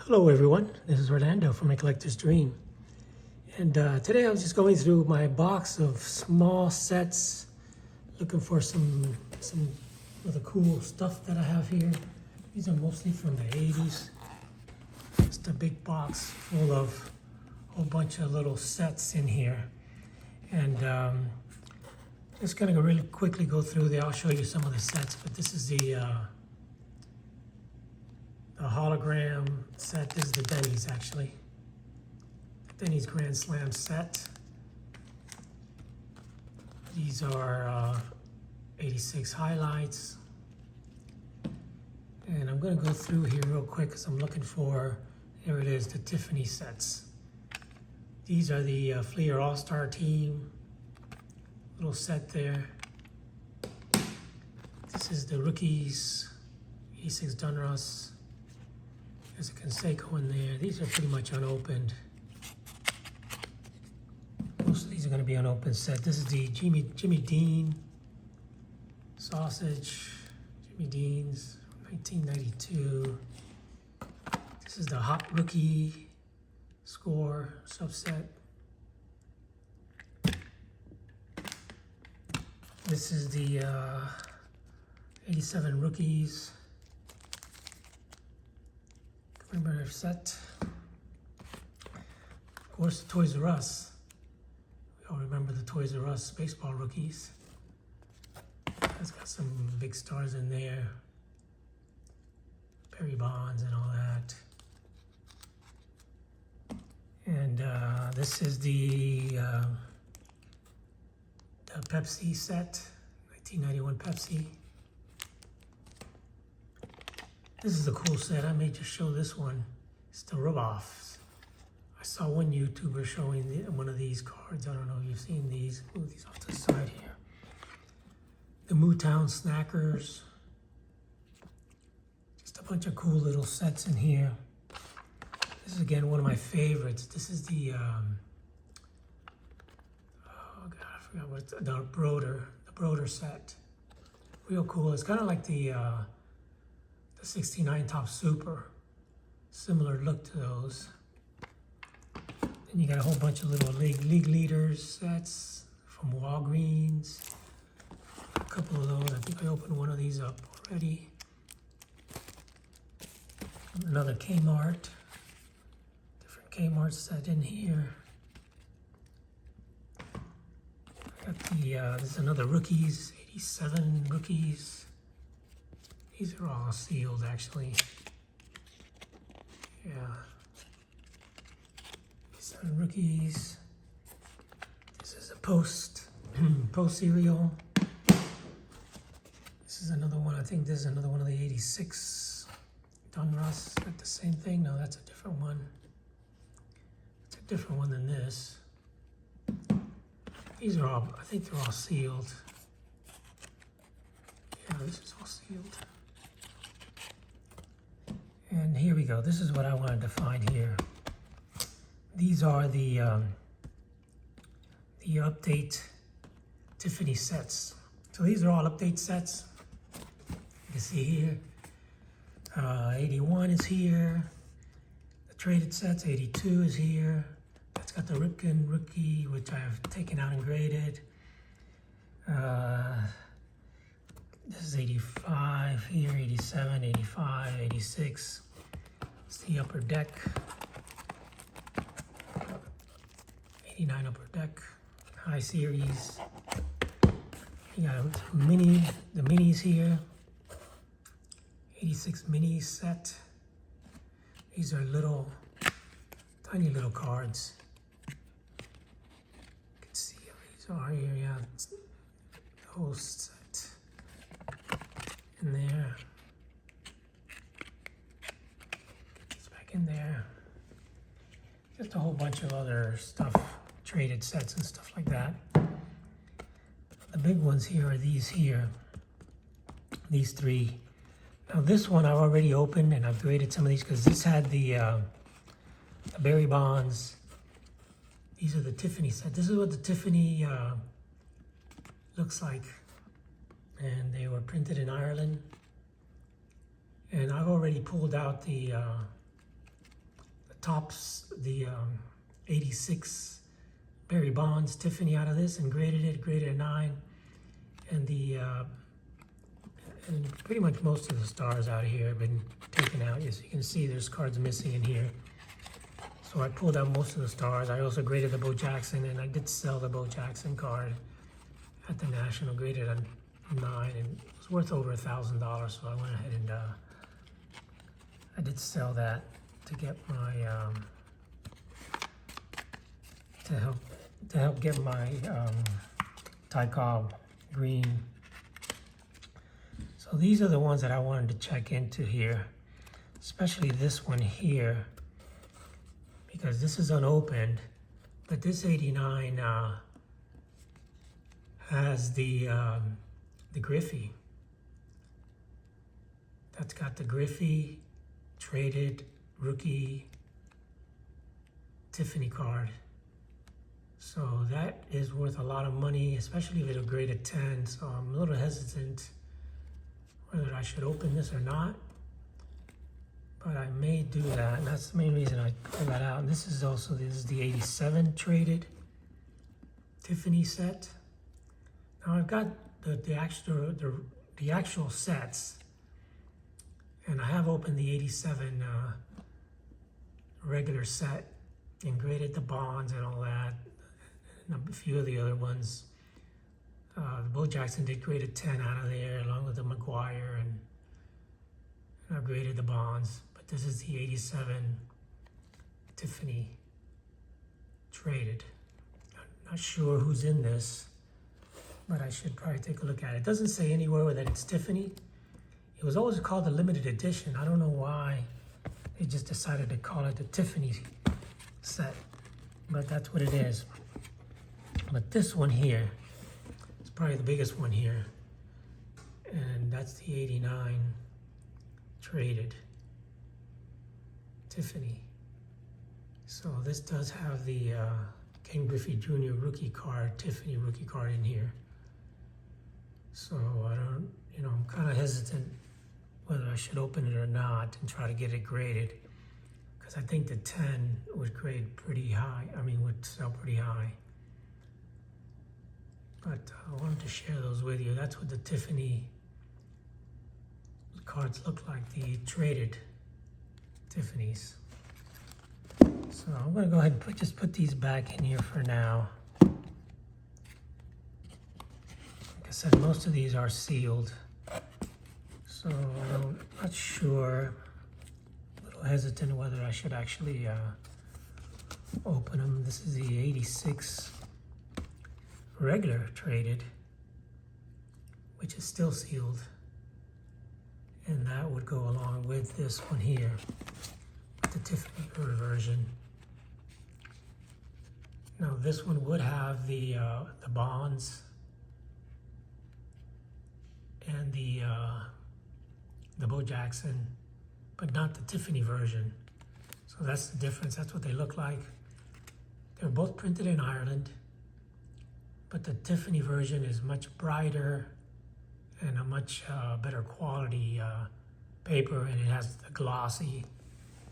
Hello everyone, this is Orlando from My Collector's Dream. And today I was just going through my box of small sets, looking for some of the cool stuff that I have here. These are mostly from the 80s. Just a big box full of a whole bunch of little sets in here. And just gonna really quickly go through there. I'll show you some of the sets, but this is the hologram set. This is the Denny's actually. Denny's Grand Slam set. These are 86 highlights. And I'm gonna go through here real quick because I'm looking for, here it is, the Tiffany sets. These are the Fleer All-Star Team. Little set there. This is the Rookies, 86 Donruss. There's a Conseco in there. These are pretty much unopened. Most of these are going to be unopened set. This is the Jimmy Dean sausage. Jimmy Dean's 1992. This is the Hot Rookie Score subset. This is the 87 Rookies commemorative set. Of course, the Toys R Us. We all remember the Toys R Us baseball rookies. It's got some big stars in there. Barry Bonds and all that. And this is the Pepsi set, 1991 Pepsi. This is a cool set. I may just show this one. It's the rub-offs. I saw one YouTuber showing one of these cards. I don't know if you've seen these. Move these off to the side here. The Mootown Snackers. Just a bunch of cool little sets in here. This is again one of my favorites. This is the oh god, I forgot what it's, the Broder set. Real cool. It's kind of like the 69 Top Super. Similar look to those. Then you got a whole bunch of little league leaders sets from Walgreens. A couple of those. I think I opened one of these up already. Another Kmart. Different Kmart set in here. Got the this is another Rookies, 87 Rookies. These are all sealed actually. Yeah. 87 Rookies. This is a post cereal. This is another one. I think this is another one of the 86 Donruss. Is that the same thing? No, that's a different one. It's a different one than this. These are all, I think they're all sealed. Yeah, this is all sealed. And here we go. This is what I wanted to find here. These are the update Tiffany sets. So these are all update sets. You can see here, 81 is here. The traded sets, 82 is here. That's got the Ripken Rookie, which I have taken out and graded. This is 85 here, 87, 85, 86. It's the Upper Deck. 89 Upper Deck, High Series. You got the minis here. 86 mini set. These are little, tiny little cards. You can see how these are here, yeah. It's the whole set in there. It's back in there. Just a whole bunch of other stuff, traded sets and stuff like that. The big ones here are these here. These three. Now this one I've already opened and I've graded some of these because this had the Barry Bonds. These are the Tiffany set. This is what the Tiffany looks like. And they were printed in Ireland. And I've already pulled out the tops the 86 Barry Bonds Tiffany out of this and graded a 9. And and pretty much most of the stars out of here have been taken out. As you can see, there's cards missing in here. So I pulled out most of the stars. I also graded the Bo Jackson, and I did sell the Bo Jackson card at the National, graded a 9, and it was worth over $1,000. So I went ahead and I did sell that to get my to help get my Ty Cobb green. So these are the ones that I wanted to check into here, especially this one here, because this is unopened, but this 89 has the Griffey. That's got the Griffey traded rookie Tiffany card. So that is worth a lot of money, especially if it's graded 10. So I'm a little hesitant whether I should open this or not, but I may do that, and that's the main reason I pulled that out. And this is the 87 traded Tiffany set. Now I've got the actual sets, and I have opened the 87 regular set and graded the bonds and all that, and a few of the other ones. The Bo Jackson did grade a 10 out of there, along with the McGuire, and I graded the bonds. But this is the 87 Tiffany traded. I'm not sure who's in this, but I should probably take a look at it. It doesn't say anywhere that it's Tiffany. It was always called the limited edition. I don't know why they just decided to call it the Tiffany set, but that's what it is. But this one here, probably the biggest one here, and that's the 89 traded Tiffany. So this does have the Ken Griffey Jr. rookie card, Tiffany rookie card in here. So I don't, I'm kind of hesitant whether I should open it or not and try to get it graded, because I think the 10 would grade pretty high. Would sell pretty high. But I wanted to share those with you. That's what the Tiffany cards look like, the traded Tiffany's. So I'm going to go ahead and just put these back in here for now. Like I said, most of these are sealed. So I'm not sure, a little hesitant whether I should actually open them. This is the 86 regular traded, which is still sealed, and that would go along with this one here, the Tiffany version. Now this one would have the bonds and the Bo Jackson, but not the Tiffany version. So that's the difference. That's what they look like. They're both printed in Ireland, but the Tiffany version is much brighter and a much better quality paper, and it has the glossy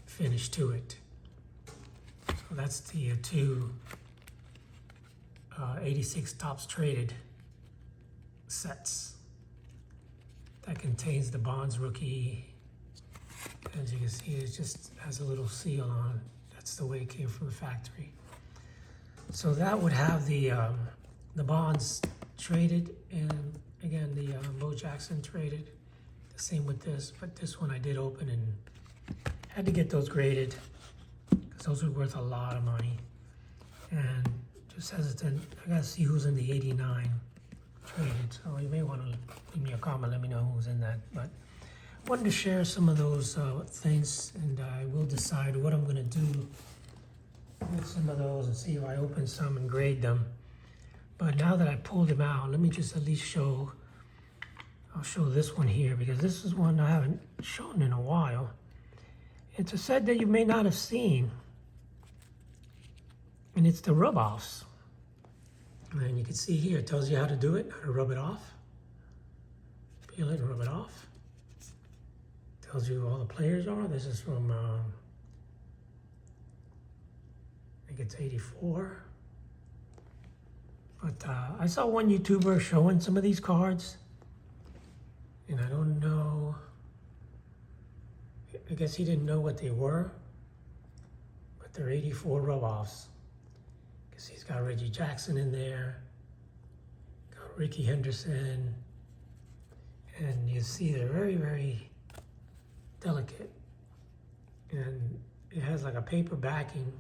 finish to it. So that's the two 86 Topps traded sets. That contains the Bonds rookie. As you can see, it just has a little seal on. That's the way it came from the factory. So that would have the Bonds traded, and again the Bo Jackson traded. The same with this, but this one I did open and had to get those graded because those are worth a lot of money. And just hesitant, I gotta see who's in the 89 traded. So you may want to leave me a comment, let me know who's in that. But I wanted to share some of those things, and I will decide what I'm gonna do with some of those and see if I open some and grade them. But now that I pulled them out, let me just at least show, I'll show this one here, because this is one I haven't shown in a while. It's a set that you may not have seen, and it's the rub-offs. And you can see here, it tells you how to do it, how to rub it off. Peel it and rub it off. Tells you who all the players are. This is from think it's 84. But I saw one YouTuber showing some of these cards, and I don't know, I guess he didn't know what they were, but they're 84 rub-offs. Because he's got Reggie Jackson in there, got Ricky Henderson, and you see they're very, very delicate. And it has like a paper backing.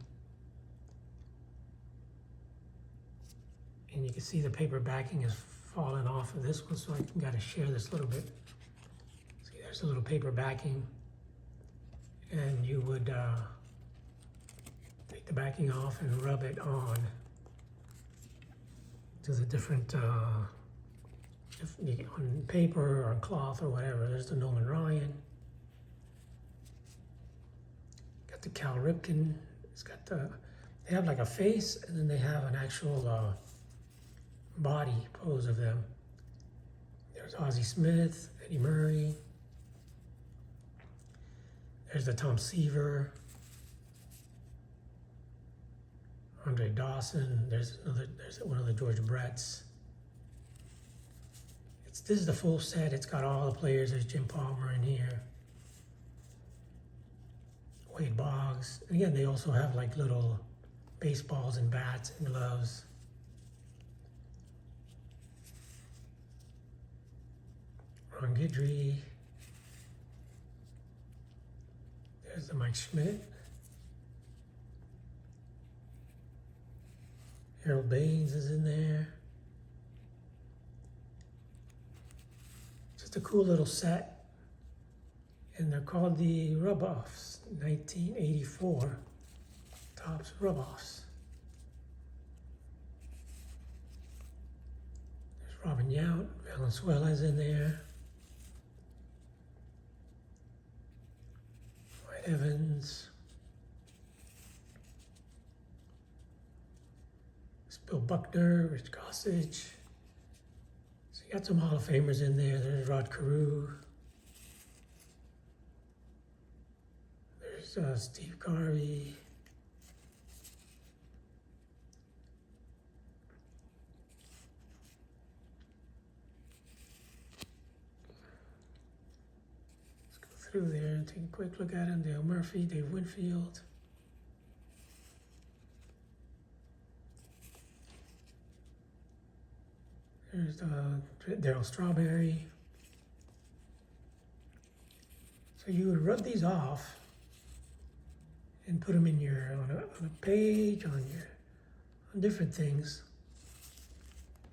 And you can see the paper backing is falling off of this one, so I gotta share this a little bit. See, there's a little paper backing. And you would take the backing off and rub it on to the different, on paper or on cloth or whatever. There's the Nolan Ryan. Got the Cal Ripken. It's got the, they have like a face, and then they have an actual body pose of them. There's Ozzie Smith, Eddie Murray. There's the Tom Seaver, Andre Dawson. There's one of the George Bretts. This is the full set. It's got all the players. There's Jim Palmer in here, Wade Boggs. And again, they also have like little baseballs and bats and gloves. Ron Guidry. There's the Mike Schmidt. Harold Baines is in there. Just a cool little set. And they're called the Rub-Offs, 1984 Topps Rub-Offs. There's Robin Yount, Valenzuela's in there. Evans, Bill Buckner, Rich Gossage. So you got some Hall of Famers in there. There's Rod Carew. There's Steve Garvey. Through there and take a quick look at him. Dale Murphy, Dave Winfield. There's Darryl Strawberry. So you would rub these off and put them in your on a page, on different things.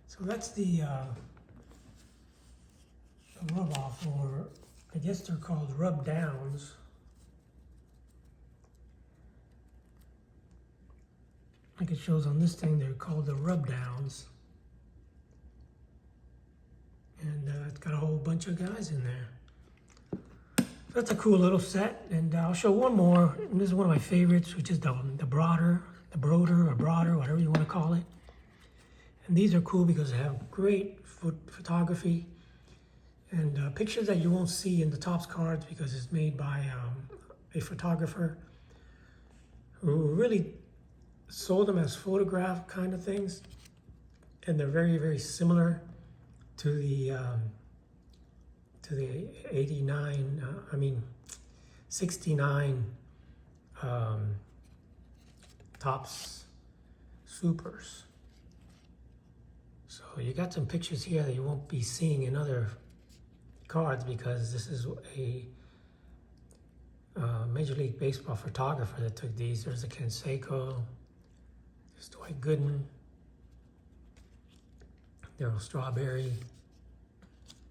So that's the rub off, or I guess they're called rub downs. Like it shows on this thing, they're called the rub downs. And it's got a whole bunch of guys in there. So that's a cool little set. And I'll show one more. And this is one of my favorites, which is the broader, whatever you want to call it. And these are cool because they have great photography. And pictures that you won't see in the Topps cards because it's made by a photographer who really sold them as photograph kind of things. And they're very, very similar to the 69 Topps Supers. So you got some pictures here that you won't be seeing in other cards because this is a Major League Baseball photographer that took these. There's a Canseco, there's Dwight Gooden, Darryl Strawberry,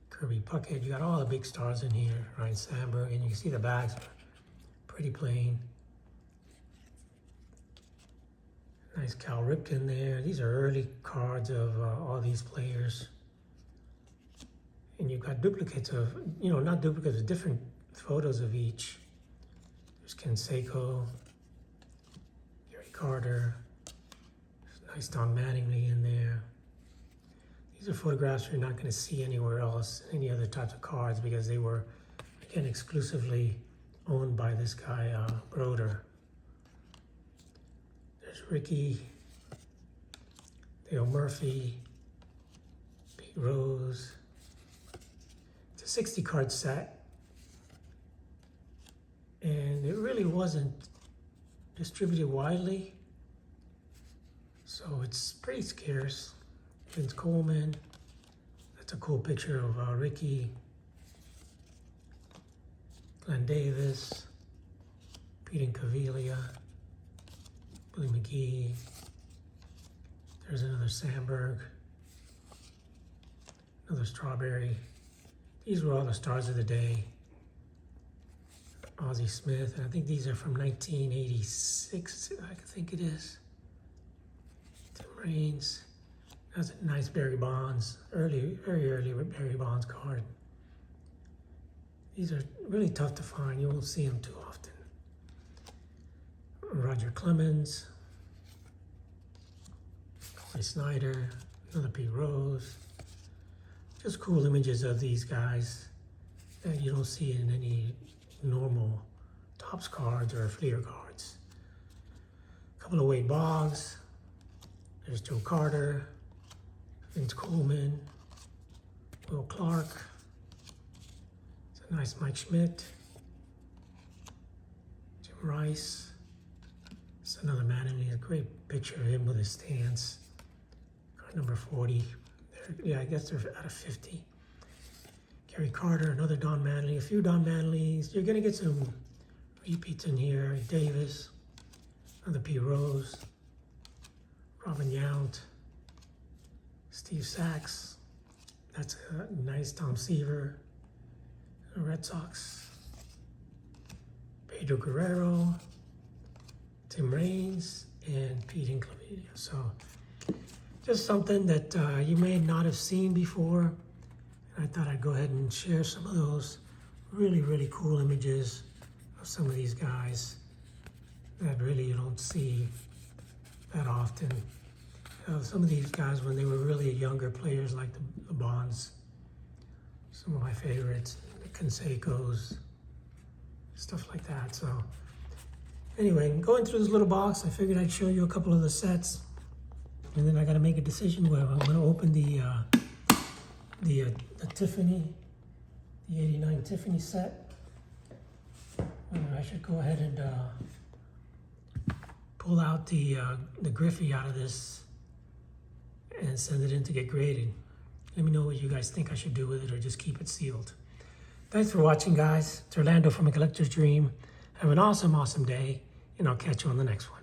Kirby Puckett. You got all the big stars in here. Ryan Sandberg, and you can see the bags are pretty plain. Nice Cal Ripken there. These are early cards of all these players. And you've got duplicates of, not duplicates, of different photos of each. There's Canseco, Gary Carter. There's nice Don Mattingly in there. These are photographs you're not going to see anywhere else, any other types of cards, because they were, again, exclusively owned by this guy, Broder. There's Ricky, Dale Murphy, Pete Rose. It's a 60 card set, and it really wasn't distributed widely, so it's pretty scarce. Vince Coleman, that's a cool picture of Ricky, Glenn Davis, Pete Incaviglia, Billy McGee. There's another Sandberg, another Strawberry. These were all the stars of the day. Ozzie Smith, and I think these are from 1986, I think it is. Tim Raines. That's a nice Barry Bonds, very early Barry Bonds card. These are really tough to find. You won't see them too often. Roger Clemens, Corey Snyder, another Pete Rose. Just cool images of these guys that you don't see in any normal Topps cards or Fleer cards. A couple of Wade Boggs. There's Joe Carter, Vince Coleman, Will Clark. It's a nice Mike Schmidt, Jim Rice. It's another Mattingly, a great picture of him with his stance. Card number 40. Yeah, I guess they're out of 50. Gary Carter, another Don Mattingly, a few Don Mattingly's. You're gonna get some repeats in here. Davis, another P. Rose, Robin Yount, Steve Sachs. That's a nice Tom Seaver, the Red Sox. Pedro Guerrero, Tim Raines, and Pete Incaviglia. So just something that you may not have seen before. I thought I'd go ahead and share some of those really cool images of some of these guys that really you don't see that often. Some of these guys, when they were really younger players, like the Bonds, some of my favorites, the Canseco's, stuff like that. So anyway, going through this little box, I figured I'd show you a couple of the sets, and then I got to make a decision whether I'm going to open the Tiffany, the 89 Tiffany set. I should go ahead and pull out the Griffey out of this and send it in to get graded. Let me know what you guys think I should do with it, or just keep it sealed. Thanks for watching, guys. It's Orlando from A Collector's Dream. Have an awesome day, and I'll catch you on the next one.